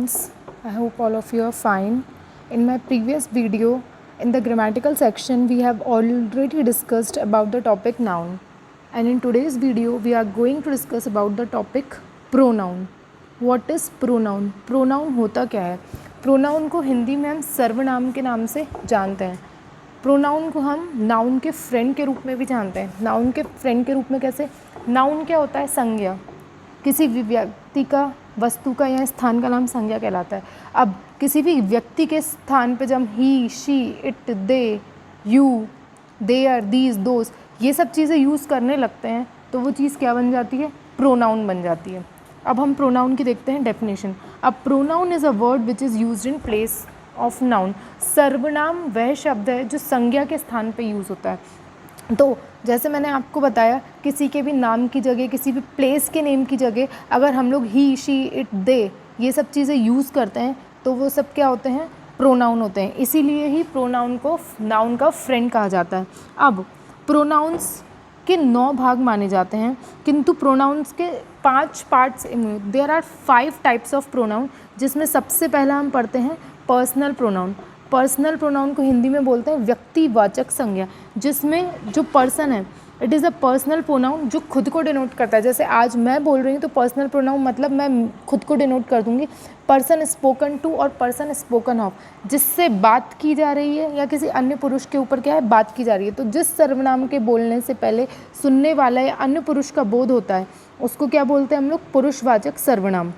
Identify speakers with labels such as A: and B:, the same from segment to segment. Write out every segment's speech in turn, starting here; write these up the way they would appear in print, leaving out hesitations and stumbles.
A: students, I hope all of you are fine. In my previous video, in the grammatical section, we have already discussed about the topic noun. And in today's video, we are going to discuss about the topic pronoun. What is pronoun? Pronoun होता क्या है? Pronoun को हिंदी में हम सर्वनाम के नाम से जानते हैं. प्रोनाउन को हम नाउन के फ्रेंड के रूप में भी जानते हैं. नाउन के फ्रेंड के रूप में कैसे? नाउन क्या होता है? संज्ञा. किसी भी व्यक्ति का, वस्तु का या स्थान का नाम संज्ञा कहलाता है. अब किसी भी व्यक्ति के स्थान पे जब हम he, she, it, they, you, there, these, those ये सब चीज़ें यूज़ करने लगते हैं तो वो चीज़ क्या बन जाती है? प्रोनाउन बन जाती है. अब हम प्रोनाउन की देखते हैं डेफिनेशन. अब pronoun is a word which is used in place of noun. सर्वनाम वह शब्द है जो संज्ञा के स्थान पे यूज़ होता है. तो जैसे मैंने आपको बताया, किसी के भी नाम की जगह, किसी भी प्लेस के नेम की जगह अगर हम लोग ही, शी, इट, दे ये सब चीज़ें यूज़ करते हैं तो वो सब क्या होते हैं? प्रोनाउन होते हैं. इसीलिए ही प्रोनाउन को नाउन का फ्रेंड कहा जाता है. अब प्रोनाउंस के 9 भाग माने जाते हैं, किंतु प्रोनाउंस के 5 parts. There are 5 types of pronoun, जिसमें सबसे पहला हम पढ़ते हैं पर्सनल प्रोनाउन. पर्सनल प्रोनाउन को हिंदी में बोलते हैं व्यक्तिवाचक संज्ञा, जिसमें जो पर्सन है it is a personal pronoun जो खुद को डिनोट करता है. जैसे आज मैं बोल रही हूँ तो पर्सनल प्रोनाउन मतलब मैं खुद को डिनोट कर दूँगी. पर्सन स्पोकन टू और पर्सन स्पोकन ऑफ, जिससे बात की जा रही है या किसी अन्य पुरुष के ऊपर क्या है? बात की जा रही है. तो जिस सर्वनाम के बोलने से पहले सुनने वाला या अन्य पुरुष का बोध होता है उसको क्या बोलते हैं हम लोग? पुरुषवाचक सर्वनाम.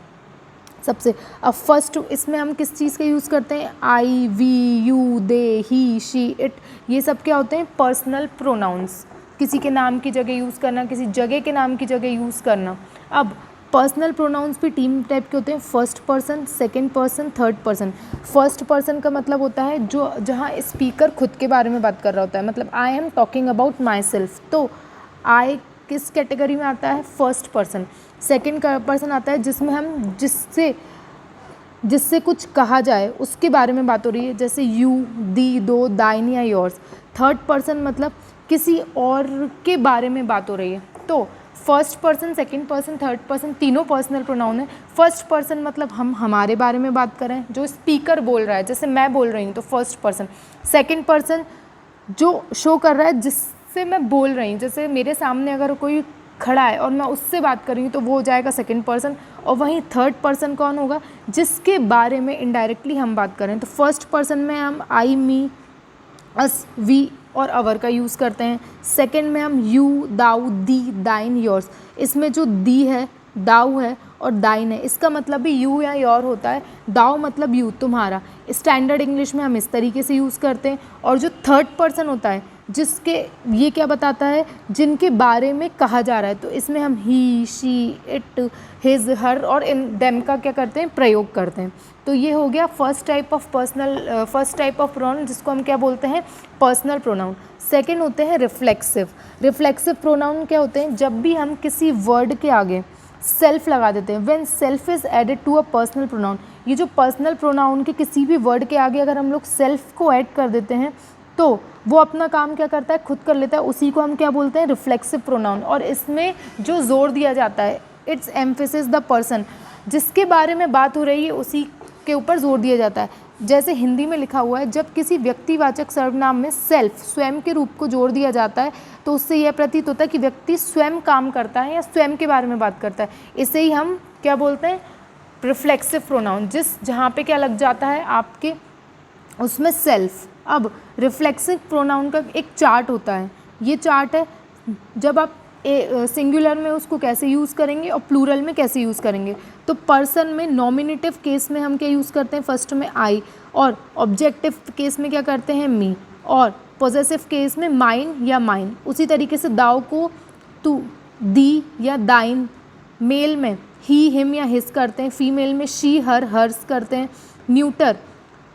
A: सबसे अब फर्स्ट इसमें हम किस चीज़ का यूज़ करते हैं? I, we, you, they, he, she, it ये सब क्या होते हैं? Personal pronouns. किसी के नाम की जगह यूज़ करना, किसी जगह के नाम की जगह यूज़ करना. अब पर्सनल प्रोनाउंस भी 3 टाइप के होते हैं. First person, second person, third person. First person का मतलब होता है जो जहाँ स्पीकर खुद के बारे में बात कर रहा होता है. मतलब I am talking about my self. तो आई किस कैटेगरी में आता है? First person. सेकंड पर्सन आता है जिसमें हम जिससे कुछ कहा जाए उसके बारे में बात हो रही है, जैसे यू, दी, दो, दाइन या योर्स. थर्ड पर्सन मतलब किसी और के बारे में बात हो रही है. तो first person, second person, third person तीनों पर्सनल प्रोनाउन है. फर्स्ट पर्सन मतलब हम हमारे बारे में बात कर रहे हैं, जो स्पीकर बोल रहा है, जैसे मैं बोल रही हूँ तो फर्स्ट पर्सन. सेकंड पर्सन जो शो कर रहा है जिससे मैं बोल रही हूँ, जैसे मेरे सामने अगर कोई खड़ा है और मैं उससे बात कर रही हूँ तो वो हो जाएगा सेकंड पर्सन. और वहीं थर्ड पर्सन कौन होगा? जिसके बारे में इनडायरेक्टली हम बात कर रहे हैं. तो फर्स्ट पर्सन में हम आई, मी, अस, वी और अवर का यूज़ करते हैं. सेकंड में हम यू, दाऊ, दी, दाइन, योर्स. इसमें जो दी है, दाऊ है और दाइन है, इसका मतलब भी यू या योर होता है. दाऊ मतलब यू, तुम्हारा. स्टैंडर्ड इंग्लिश में हम इस तरीके से यूज़ करते हैं. और जो थर्ड पर्सन होता है जिसके ये क्या बताता है? जिनके बारे में कहा जा रहा है. तो इसमें हम ही, शी, इट, हिज, हर और इन देम का क्या करते हैं? प्रयोग करते हैं. तो ये हो गया फर्स्ट टाइप ऑफ प्रोनाउन, जिसको हम क्या बोलते हैं? Personal pronoun. सेकंड होते हैं रिफ्लेक्सिव. रिफ्लेक्सिव प्रोनाउन क्या होते हैं? जब भी हम किसी वर्ड के आगे सेल्फ लगा देते हैं. When self is added to a personal pronoun. ये जो पर्सनल प्रोनाउन के किसी भी वर्ड के आगे अगर हम लोग सेल्फ को ऐड कर देते हैं तो वो अपना काम क्या करता है? खुद कर लेता है. उसी को हम क्या बोलते हैं? Reflexive pronoun. और इसमें जो जोर दिया जाता है, इट्स एम्फेसिस द पर्सन. जिसके बारे में बात हो रही है उसी के ऊपर जोर दिया जाता है. जैसे हिंदी में लिखा हुआ है, जब किसी व्यक्तिवाचक सर्वनाम में सेल्फ, स्वयं के रूप को जोड़ दिया जाता है तो उससे यह प्रतीत होता है कि व्यक्ति स्वयं काम करता है या स्वयं के बारे में बात करता है. इसे ही हम क्या बोलते हैं? Reflexive pronoun. जहाँ पे क्या लग जाता है आपके उसमें सेल्फ. अब रिफ्लेक्सिव प्रोनाउन का एक चार्ट होता है. ये चार्ट है जब आप सिंगुलर में उसको कैसे यूज़ करेंगे और प्लूरल में कैसे यूज़ करेंगे. तो पर्सन में नॉमिनेटिव केस में हम क्या यूज़ करते हैं? फर्स्ट में आई. और ऑब्जेक्टिव केस में क्या करते हैं? मी. और पॉजेसिव केस में माइन या माइन. उसी तरीके से दाव को तू, दी या दाइन. मेल में ही, हिम या हिज करते हैं. फीमेल में शी, हर, हर्स करते हैं. Neuter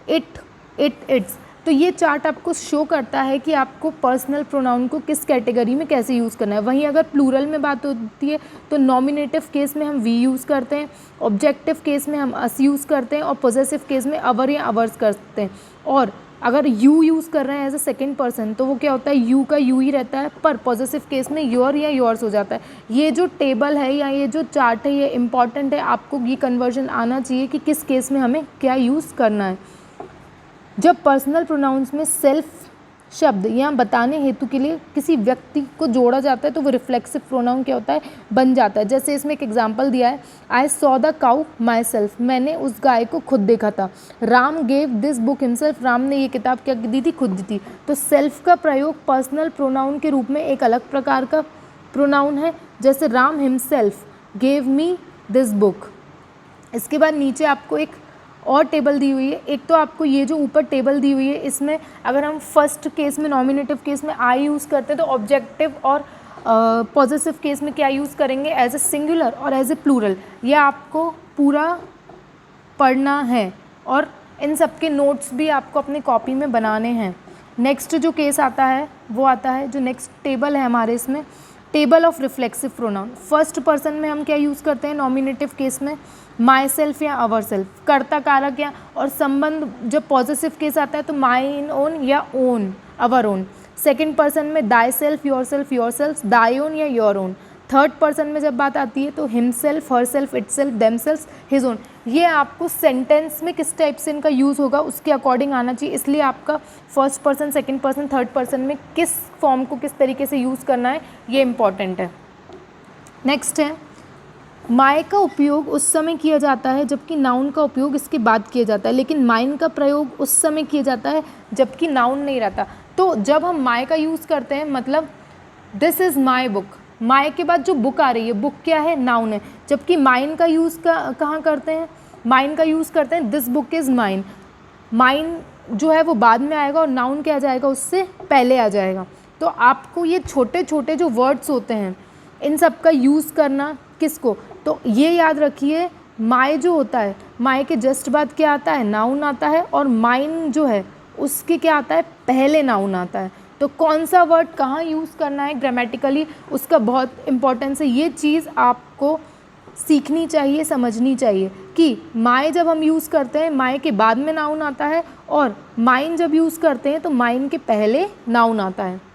A: it, it's. तो ये चार्ट आपको शो करता है कि आपको पर्सनल प्रोनाउन को किस कैटेगरी में कैसे यूज़ करना है. वहीं अगर प्लूरल में बात होती है तो नॉमिनेटिव केस में हम वी यूज़ करते हैं. ऑब्जेक्टिव केस में हम अस यूज़ करते हैं. और पॉजेसिव केस में अवर या अवर्स करते हैं. और अगर यू यूज़ कर रहे हैं एज अ सेकेंड पर्सन तो वो क्या होता है, यू का यू ही रहता है, पर पॉजेसिव केस में योर या योर्स हो जाता है। ये जो टेबल है या ये जो चार्ट है ये इंपॉर्टेंट है, आपको ये कन्वर्जन आना चाहिए कि किस केस में हमें क्या यूज़ करना है। जब पर्सनल प्रोनाउंस में सेल्फ शब्द या बताने हेतु के लिए किसी व्यक्ति को जोड़ा जाता है तो वो रिफ्लेक्सिव प्रोनाउन क्या होता है, बन जाता है। जैसे इसमें एक एग्जांपल दिया है, I saw the cow my self, मैंने उस गाय को खुद देखा था। Ram gave this book himself, Ram ने ये किताब क्या दी थी, खुद दी थी। तो सेल्फ का प्रयोग पर्सनल प्रोनाउन के रूप में एक अलग प्रकार का प्रोनाउन है, जैसे Ram himself gave me this book. इसके बाद नीचे आपको एक और टेबल दी हुई है। एक तो आपको ये जो ऊपर टेबल दी हुई है इसमें अगर हम फर्स्ट केस में नॉमिनेटिव केस में आई यूज़ करते हैं तो ऑब्जेक्टिव और पॉजेसिव केस में क्या यूज़ करेंगे, एज ए सिंगुलर और एज ए प्लूरल। ये आपको पूरा पढ़ना है और इन सब के नोट्स भी आपको अपनी कॉपी में बनाने हैं। नेक्स्ट जो केस आता है वो आता है, जो नेक्स्ट टेबल है हमारे इसमें, table of reflexive pronoun. First person में हम क्या यूज़ करते हैं नॉमिनेटिव केस में, माई सेल्फ या अवर सेल्फ, कर्ता कारक या और संबंध। जब पॉजिटिव केस आता है तो माइन ओन या own, our own. Second person में thy self, your self, thy own या योर ओन। थर्ड पर्सन में जब बात आती है तो him self, her self, it self, them self, his own. ये आपको सेंटेंस में किस टाइप से इनका यूज़ होगा उसके अकॉर्डिंग आना चाहिए, इसलिए आपका first person, second person, third person में किस फॉर्म को किस तरीके से यूज़ करना है ये इंपॉर्टेंट है। नेक्स्ट है, माय का उपयोग उस समय किया जाता है जबकि नाउन का उपयोग इसके बाद किया जाता है, लेकिन माइन का प्रयोग उस समय किया जाता है जबकि नाउन नहीं रहता। तो जब हम माय का यूज़ करते हैं मतलब this is my book, my के बाद जो बुक आ रही है, बुक क्या है, नाउन है। जबकि माइन का यूज़ कहाँ करते हैं, माइन का यूज़ करते हैं this book is mine. Mine जो है वो बाद में आएगा और नाउन क्या आ जाएगा, उससे पहले आ जाएगा। तो आपको ये छोटे छोटे जो वर्ड्स होते हैं इन सब का यूज़ करना किसको, तो ये याद रखिए माय जो होता है, माय के जस्ट बाद क्या आता है, नाउन आता है, और माइन जो है उसके क्या आता है, पहले नाउन आता है। तो कौन सा वर्ड कहाँ यूज़ करना है ग्रामेटिकली उसका बहुत इंपॉर्टेंस है। ये चीज़ आपको सीखनी चाहिए, समझनी चाहिए कि माय जब हम यूज़ करते हैं माय के बाद में नाउन आता है, और माइन जब यूज़ करते हैं तो माइन के पहले नाउन आता है।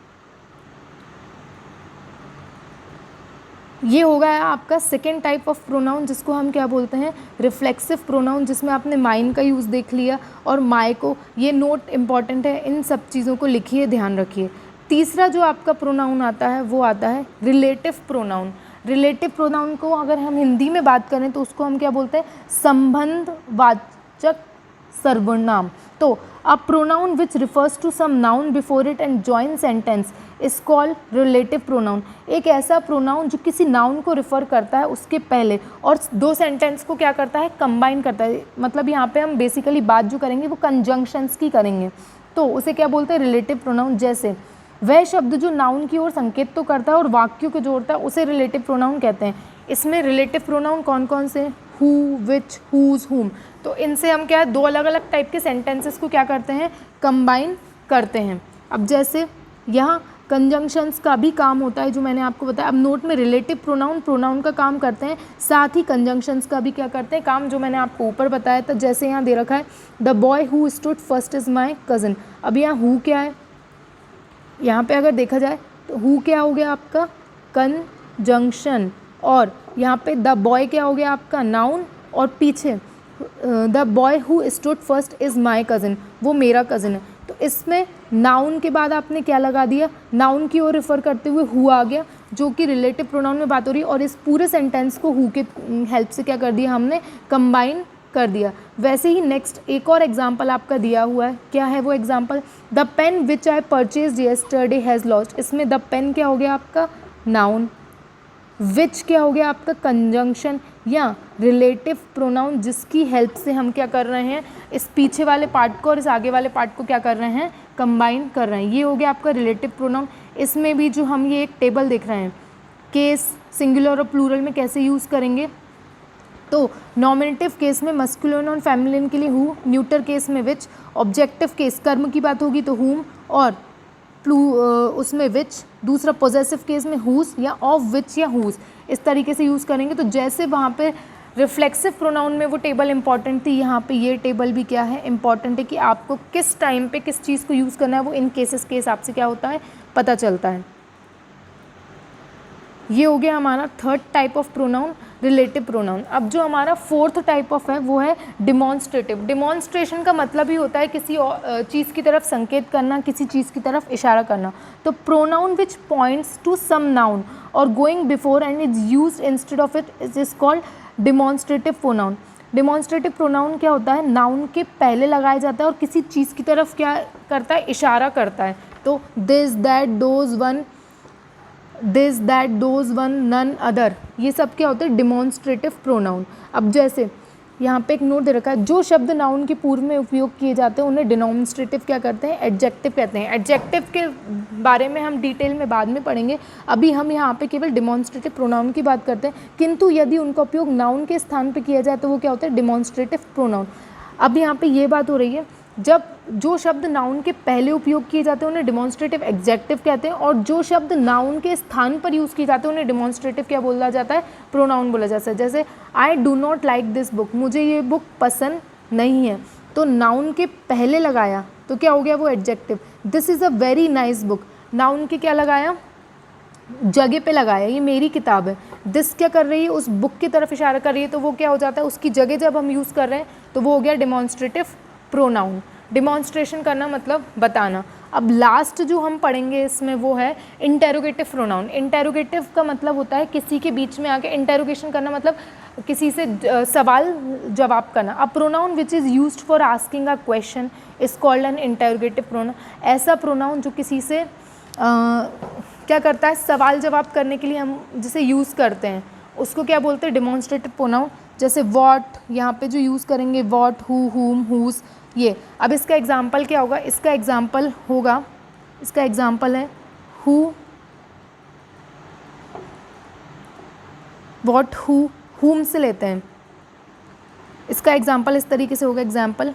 A: ये हो गया आपका सेकेंड टाइप ऑफ प्रोनाउन जिसको हम क्या बोलते हैं, रिफ्लेक्सिव प्रोनाउन, जिसमें आपने माइन का यूज़ देख लिया और माय को। ये नोट इम्पॉर्टेंट है, इन सब चीज़ों को लिखिए, ध्यान रखिए। तीसरा जो आपका प्रोनाउन आता है वो आता है रिलेटिव प्रोनाउन। रिलेटिव प्रोनाउन को अगर हम हिंदी में बात करें तो उसको हम क्या बोलते हैं, संबंधवाचक सर्वनाम। तो a pronoun which refers to some noun before it and join sentence is called relative pronoun. एक ऐसा प्रोनाउन जो किसी नाउन को रिफ़र करता है उसके पहले और दो सेंटेंस को क्या करता है, कंबाइन करता है। मतलब यहाँ पे हम बेसिकली बात जो करेंगे वो कंजंक्शंस की करेंगे, तो उसे क्या बोलते हैं, रिलेटिव प्रोनाउन। जैसे वह शब्द जो नाउन की ओर संकेत तो करता है और वाक्यों को जोड़ता है उसे रिलेटिव प्रोनाउन कहते हैं। इसमें रिलेटिव प्रोनाउन कौन कौन से, हु, विच, हुज, हुम। तो इनसे हम क्या है, दो अलग अलग टाइप के सेंटेंसेस को क्या करते हैं, कंबाइन करते हैं। अब जैसे यहाँ कंजंक्शंस का भी काम होता है जो मैंने आपको बताया। अब नोट में रिलेटिव प्रोनाउन का काम करते हैं, साथ ही कंजंक्शंस का भी क्या करते हैं, काम, जो मैंने आपको ऊपर बताया था। जैसे यहाँ दे रखा है the boy who stood first is my cousin. अब यहाँ हु क्या है, यहाँ पे अगर देखा जाए तो हु क्या हो गया आपका, कंजंक्शन, और यहाँ पे द बॉय क्या हो गया आपका, नाउन, और पीछे the boy who stood first is my cousin, वो मेरा कज़न है। तो इसमें नाउन के बाद आपने क्या लगा दिया, नाउन की ओर रिफ़र करते हुए हु आ गया, जो कि रिलेटिव प्रोनाउन में बात हो रही है, और इस पूरे सेंटेंस को हु के हेल्प से क्या कर दिया हमने, कंबाइन कर दिया। वैसे ही नेक्स्ट एक और एग्जाम्पल आपका दिया हुआ है, क्या है वो example, the pen which I purchase yesterday has lost. इसमें द पेन क्या हो गया आपका, नाउन, विच क्या हो गया आपका, कंजंक्शन या रिलेटिव प्रोनाउन, जिसकी हेल्प से हम क्या कर रहे हैं, इस पीछे वाले पार्ट को और इस आगे वाले पार्ट को क्या कर रहे हैं, कंबाइन कर रहे हैं। ये हो गया आपका रिलेटिव प्रोनाउन। इसमें भी जो हम ये एक टेबल देख रहे हैं, केस सिंगुलर और प्लूरल में कैसे यूज़ करेंगे, तो नॉमिनेटिव केस में मस्कुलिन और फेमिनिन के लिए हु, न्यूटर केस में विच, ऑब्जेक्टिव केस कर्म की बात होगी तो हुम, और उसमें विच, दूसरा पॉजेसिव केस में हुज या ऑफ विच या हुज, इस तरीके से यूज़ करेंगे। तो जैसे वहाँ पे रिफ्लेक्सिव प्रोनाउन में वो टेबल इंपॉर्टेंट थी, यहाँ पे ये टेबल भी क्या है इंपॉर्टेंट है कि आपको किस टाइम पे किस चीज़ को यूज़ करना है वो इन केसेस के हिसाब से क्या होता है पता चलता है। ये हो गया हमारा third type of pronoun, relative pronoun. अब जो हमारा फोर्थ टाइप ऑफ है वो है डिमॉन्स्ट्रेटिव। डिमॉन्स्ट्रेशन का मतलब ही होता है किसी चीज़ की तरफ संकेत करना, किसी चीज़ की तरफ इशारा करना। तो pronoun which points to some noun और going before and is used instead of it is called demonstrative pronoun. Demonstrative pronoun क्या होता है, नाउन के पहले लगाया जाता है और किसी चीज़ की तरफ क्या करता है, इशारा करता है। तो this, that, those, one, this, that, those, one, none, other, ये सब क्या होते हैं डिमॉन्स्ट्रेटिव प्रोनाउन। अब जैसे यहाँ पे एक नोट दे रखा है, जो शब्द नाउन के पूर्व में उपयोग किए जाते हैं उन्हें डिनॉमिनेटिव क्या करते हैं, एडजेक्टिव कहते हैं। एडजेक्टिव के बारे में हम डिटेल में बाद में पढ़ेंगे, अभी हम यहाँ पे केवल डिमॉन्स्ट्रेटिव प्रोनाउन की बात करते हैं। किंतु यदि उनका उपयोग नाउन के स्थान पे किया जाए तो वो क्या होता है, डिमॉन्स्ट्रेटिव प्रोनाउन। अब यहाँ पे ये बात हो रही है, जब जो शब्द नाउन के पहले उपयोग किए जाते हैं उन्हें डिमॉन्स्ट्रेटिव एडजेक्टिव कहते हैं, और जो शब्द नाउन के स्थान पर यूज़ किए जाते हैं उन्हें डिमॉन्स्ट्रेटिव क्या बोला जाता है, प्रोनाउन बोला जाता है। जैसे I do not like this book, मुझे ये बुक पसंद नहीं है, तो नाउन के पहले लगाया तो क्या हो गया वो adjective. This is a very nice book, noun के क्या लगाया, जगह पे लगाया, ये मेरी किताब है। दिस क्या कर रही है, उस बुक की तरफ इशारा कर रही है, तो वो क्या हो जाता है, उसकी जगह जब हम यूज़ कर रहे हैं तो वो हो गया डिमॉन्स्ट्रेटिव प्रोनाउन। डिमॉन्स्ट्रेशन करना मतलब बताना। अब लास्ट जो हम पढ़ेंगे इसमें वो है इंटेरोगेटिव प्रोनाउन। इंटेरोगेटिव का मतलब होता है किसी के बीच में आके इंटेरोगेशन करना, मतलब किसी से सवाल जवाब करना। अ pronoun which is used for asking a question is called an interrogative pronoun. ऐसा प्रोनाउन जो किसी से क्या करता है, सवाल जवाब करने के लिए हम जिसे यूज़ करते हैं उसको क्या बोलते हैं, डिमॉन्स्ट्रेटिव प्रोनाउन। जैसे वॉट, यहाँ पे जो यूज़ करेंगे वॉट, हु, हुम, हुज, ये। अब इसका एग्जाम्पल क्या होगा, इसका एग्जाम्पल होगा, इसका एग्जाम्पल है हु, वॉट, हु, हुम से लेते हैं। इसका एग्जाम्पल इस तरीके से होगा, example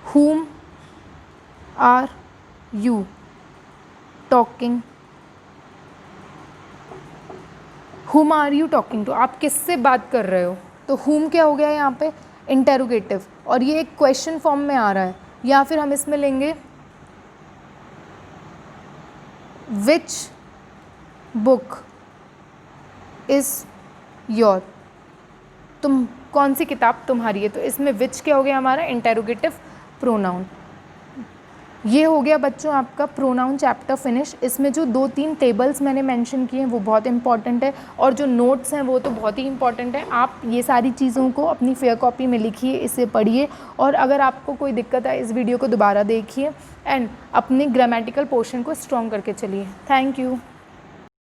A: whom are you talking, whom are you talking to, आप किससे बात कर रहे हो। तो हुम क्या हो गया यहाँ पे, इंटेरोगेटिव, और ये एक क्वेश्चन फॉर्म में आ रहा है। या फिर हम इसमें लेंगे विच बुक इज़ योर, तुम कौन सी किताब तुम्हारी है। तो इसमें विच क्या हो गया हमारा, इंटेरोगेटिव प्रोनाउन। ये हो गया बच्चों आपका प्रोनाउन चैप्टर फिनिश। इसमें जो 2-3 टेबल्स मैंने मेंशन किए हैं वो बहुत इंपॉर्टेंट है, और जो नोट्स हैं वो तो बहुत ही इंपॉर्टेंट है। आप ये सारी चीज़ों को अपनी फेयर कॉपी में लिखिए, इसे पढ़िए, और अगर आपको कोई दिक्कत है इस वीडियो को दोबारा देखिए एंड अपने ग्रामेटिकल पोर्शन को स्ट्रॉन्ग करके चलिए। Thank you.